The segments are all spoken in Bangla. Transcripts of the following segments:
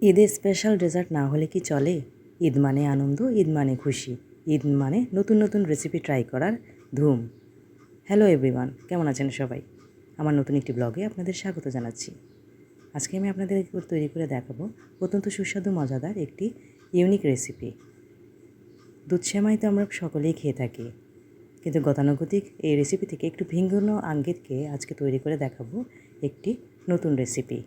ঈদে স্পেশাল ডেজার্ট না হলে কি চলে? ঈদ মানে আনন্দ, ঈদ মানে খুশি, ঈদ মানে নতুন নতুন রেসিপি ট্রাই করার ধুম। হ্যালো এভরিওয়ান, কেমন আছেন সবাই? আমার নতুন একটি ব্লগে আপনাদের স্বাগত জানাচ্ছি। আজকে আমি আপনাদের তৈরি করে দেখাবো অত্যন্ত সুস্বাদু মজাদার একটি ইউনিক রেসিপি। দুধ সেমাই তো আমরা সকলেই খেয়ে থাকি, কিন্তু গতানুগতিক এই রেসিপি থেকে একটু ভিন্ন আঙ্গিকে আজকে তৈরি করে দেখাবো একটি নতুন রেসিপি।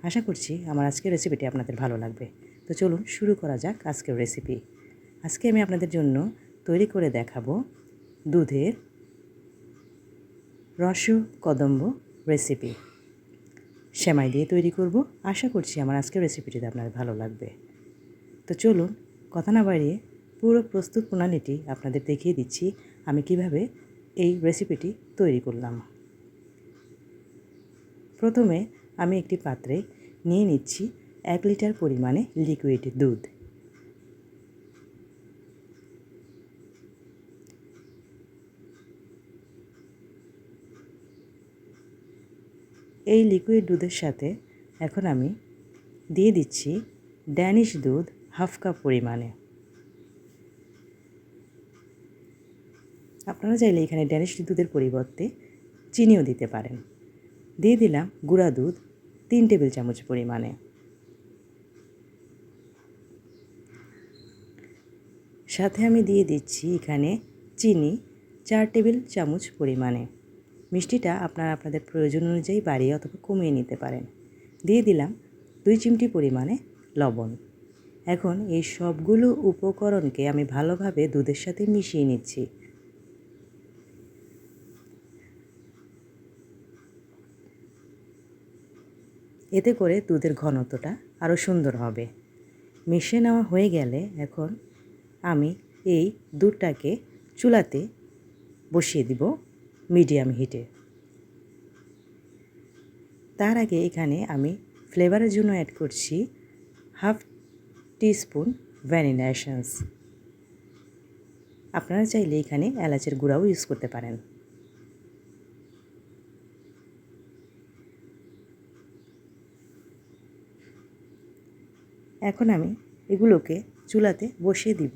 আশা করছি আমার আজকের রেসিপিটি আপনাদের ভালো লাগবে। তো চলুন শুরু করা যাক আজকের রেসিপি। আজকে আমি আপনাদের জন্য তৈরি করে দেখাবো দুধের রসকদম্ব রেসিপি। সেমাই দিয়ে তৈরি করব। আশা করছি আমার আজকের রেসিপিটিতে আপনাদের ভালো লাগবে। তো চলুন কথা না বাড়িয়ে পুরো প্রস্তুত প্রণালীটি আপনাদের দেখিয়ে দিচ্ছি আমি কিভাবে এই রেসিপিটি তৈরি করলাম। প্রথমে আমি একটি পাত্রে নিয়ে নিচ্ছি 1 লিটার পরিমাণে লিকুইড দুধ। এই লিকুইড দুধের সাথে এখন আমি দিয়ে দিচ্ছি ড্যানিশ দুধ হাফ কাপ পরিমাণে। আপনারা চাইলে এখানে ড্যানিশ দুধের পরিবর্তে চিনিও দিতে পারেন। দিয়ে দিলাম গুঁড়া দুধ 3 টেবিল চামচ পরিমাণে। সাথে আমি দিয়ে দিচ্ছি এখানে চিনি 4 টেবিল চামচ পরিমাণে। মিষ্টিটা আপনারা আপনাদের প্রয়োজন অনুযায়ী বাড়িয়ে অথবা কমিয়ে নিতে পারেন। দিয়ে দিলাম 2 চিমটি পরিমাণে লবণ। এখন এই সবগুলো উপকরণকে আমি ভালোভাবে দুধের সাথে মিশিয়ে নিচ্ছি। এতে করে দুধের ঘনত্বটা আরও সুন্দর হবে। মিশিয়ে নেওয়া হয়ে গেলে এখন আমি এই দুধটাকে চুলাতে বসিয়ে দিব মিডিয়াম হিটে। তার আগে এখানে আমি ফ্লেভারের জন্য অ্যাড করছি হাফ টিস্পুন ভ্যানিলা এসেন্স। আপনারা চাইলে এখানে এলাচের গুঁড়াও ইউজ করতে পারেন। এখন আমি এগুলোকে চুলাতে বসিয়ে দিব,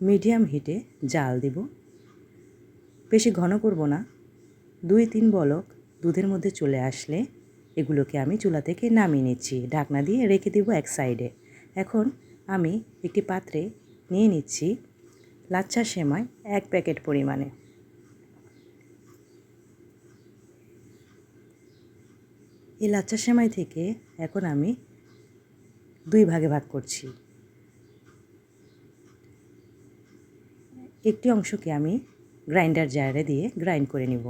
মিডিয়াম হিটে জাল দিব। বেশি ঘন করব না। 2-3 বলক দুধের মধ্যে চলে আসলে এগুলোকে আমি চুলা থেকে নামিয়ে নিচ্ছি। ঢাকনা দিয়ে রেখে দিব এক সাইডে। এখন আমি একটি পাত্রে নিয়ে নিচ্ছি লাচ্ছা সেমাই 1 প্যাকেট পরিমাণে। এই লাচ্ছা সেমাই থেকে এখন আমি 2 ভাগে ভাগ করছি। একটি অংশকে আমি গ্রাইন্ডার জারে দিয়ে গ্রাইন্ড করে নিব।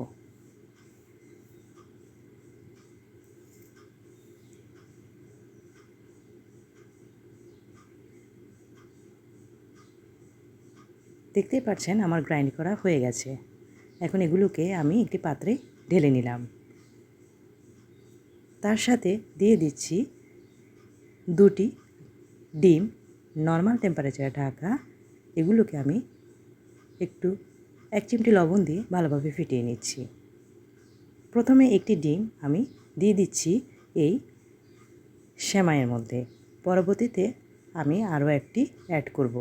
দেখতেই পাচ্ছেন আমার গ্রাইন্ড করা হয়ে গেছে। এখন এগুলোকে আমি একটি পাত্রে ঢেলে নিলাম। তার সাথে দিয়ে দিচ্ছি 2টি ডিম, নর্মাল টেম্পারেচারে ঢাকা। এগুলোকে আমি একটু 1 চিমটি লবণ দিয়ে ভালোভাবে ফেটিয়ে নিচ্ছি। প্রথমে একটি ডিম আমি দিয়ে দিচ্ছি এই সেমাইয়ের মধ্যে। পরবর্তীতে আমি আরও একটি অ্যাড করব।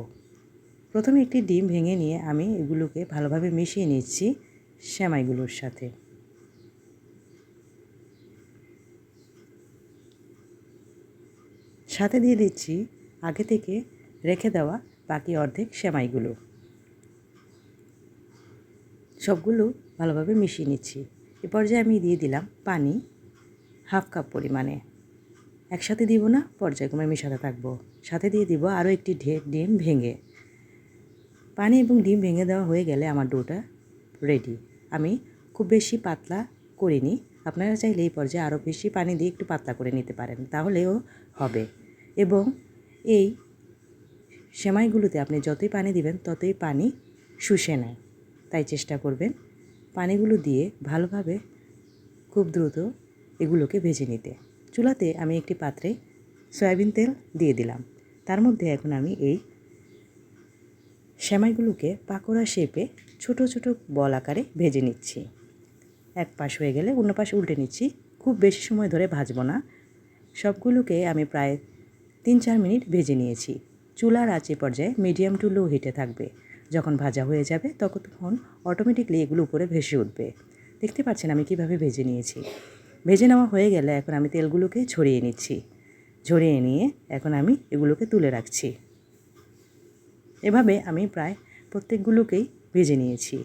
প্রথমে একটি ডিম ভেঙে নিয়ে আমি এগুলোকে ভালোভাবে মিশিয়ে নিচ্ছি সেমাইগুলোর সাথে। সাথে দিয়ে দিচ্ছি আগে থেকে রেখে দেওয়া বাকি অর্ধেক সেমাইগুলো। সবগুলো ভালোভাবে মিশিয়ে নিচ্ছি। এ পর্যায়ে আমি দিয়ে দিলাম পানি হাফ কাপ পরিমাণে। একসাথে দিব না, পর্যায়ক্রমে মেশাতে থাকবো। সাথে দিয়ে দিব আরও একটি ডিম ভেঙে। পানি এবং ডিম ভেঙে দেওয়া হয়ে গেলে আমার ডোটা রেডি। আমি খুব বেশি পাতলা করিনি। আপনারা চাইলে এই পর্যায়ে আরও বেশি পানি দিয়ে একটু পাতলা করে নিতে পারেন, তাহলেও হবে। এবং এই সেমাইগুলোতে আপনি যতই পানি দিবেন ততই পানি শুষে নেয়, তাই চেষ্টা করবেন পানিগুলো দিয়ে ভালোভাবে খুব দ্রুত এগুলোকে ভেজে নিতে। চুলাতে আমি একটি পাত্রে সয়াবিন তেল দিয়ে দিলাম। তার মধ্যে এখন আমি এই সেমাইগুলোকে পাকোড়া শেপে ছোট ছোট বল আকারে ভেজে নিচ্ছি। এক পাশ হয়ে গেলে অন্য পাশে উল্টে নিচ্ছি। খুব বেশি সময় ধরে ভাজবো না। সবগুলোকে আমি প্রায় 3-4 মিনিট ভেজে নিয়েছি। চুলার আঁচ এ পর্যায়ে মিডিয়াম টু লো হিটে থাকবে। যখন ভাজা হয়ে যাবে তখন অটোমেটিকলি এগুলো উপরে ভেসে উঠবে। দেখতে পাচ্ছেন আমি কিভাবে ভেজে নিয়েছি। ভেজে নেওয়া হয়ে গেলে এখন আমি তেলগুলোকে ছড়িয়ে নিচ্ছি। ঝরিয়ে নিয়ে এখন আমি এগুলোকে তুলে রাখছি। এভাবে আমি প্রায় প্রত্যেকগুলোকেই ভেজে নিয়েছি।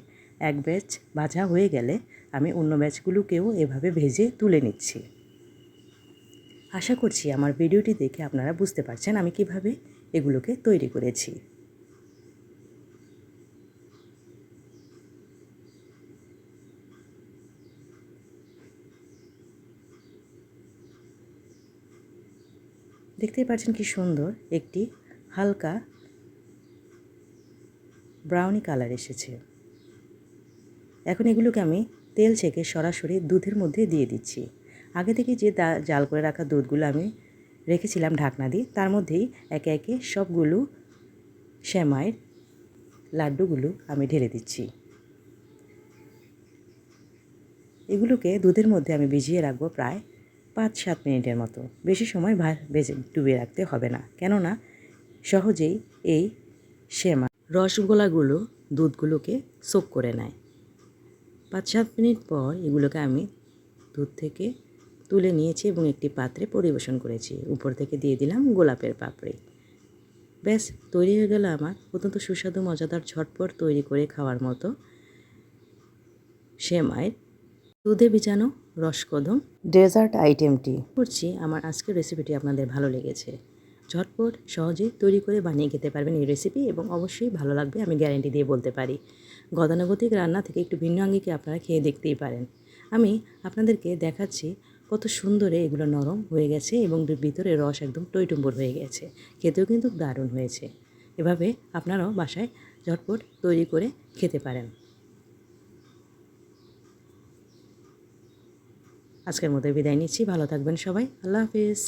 এক ব্যাচ ভাজা হয়ে গেলে আমি অন্য ব্যাচগুলোকেও এভাবে ভেজে তুলে নিচ্ছি। আশা করছি আমার ভিডিওটি দেখে আপনারা বুঝতে পারছেন আমি কিভাবে এগুলোকে তৈরি করেছি। দেখতেই পাচ্ছেন কি সুন্দর একটি হালকা ব্রাউনি কালার এসেছে। এখন এগুলোকে আমি তেল ছেঁকে সরাসরি দুধের মধ্যে দিয়ে দিচ্ছি। আগে থেকে যে জাল করে রাখা দুধগুলো আমি রেখেছিলাম ঢাকনা দিয়ে, তার মধ্যেই একে একে সবগুলো সেমাইয়ের লাড্ডুগুলো আমি ঢেলে দিচ্ছি। এগুলোকে দুধের মধ্যে আমি ভিজিয়ে রাখবো প্রায় 5-7 মিনিটের মতো। বেশি সময় ডুবিয়ে রাখতে হবে না, কেননা সহজেই এই সেমাই রসগোল্লাগুলো দুধগুলোকে সোক করে নেয়। 5-7 মিনিট পর এগুলোকে আমি দুধ থেকে তুলে নিয়েছি এবং একটি পাত্রে পরিবেশন করেছি। উপর থেকে দিয়ে দিলাম গোলাপের পাপড়ি। ব্যাস তৈরি হয়ে গেল আমার অত্যন্ত সুস্বাদু মজাদার ঝটপট তৈরি করে খাওয়ার মতো সেমাইয়ের দুধে ভিজানো রসকদম ডেজার্ট আইটেমটি। করছি আমার আজকের রেসিপিটি আপনাদের ভালো লেগেছে। ঝটপট সহজে তৈরি করে বানিয়ে খেতে পারবেন এই রেসিপি এবং অবশ্যই ভালো লাগবে, আমি গ্যারান্টি দিয়ে বলতে পারি। গতানুগতিক রান্না থেকে একটু ভিন্ন আঙ্গিকে আপনারা খেয়ে দেখতেই পারেন। আমি আপনাদেরকে দেখাচ্ছি কত সুন্দরে এগুলো নরম হয়ে গেছে এবং ভিতরে রস একদম টইটুম্বর হয়ে গেছে। খেতেও কিন্তু দারুণ হয়েছে। এভাবে আপনারাও বাসায় ঝটপট তৈরি করে খেতে পারেন। আজকের মতো বিদায় নিচ্ছি। ভালো থাকবেন সবাই। আল্লাহ হাফিজ।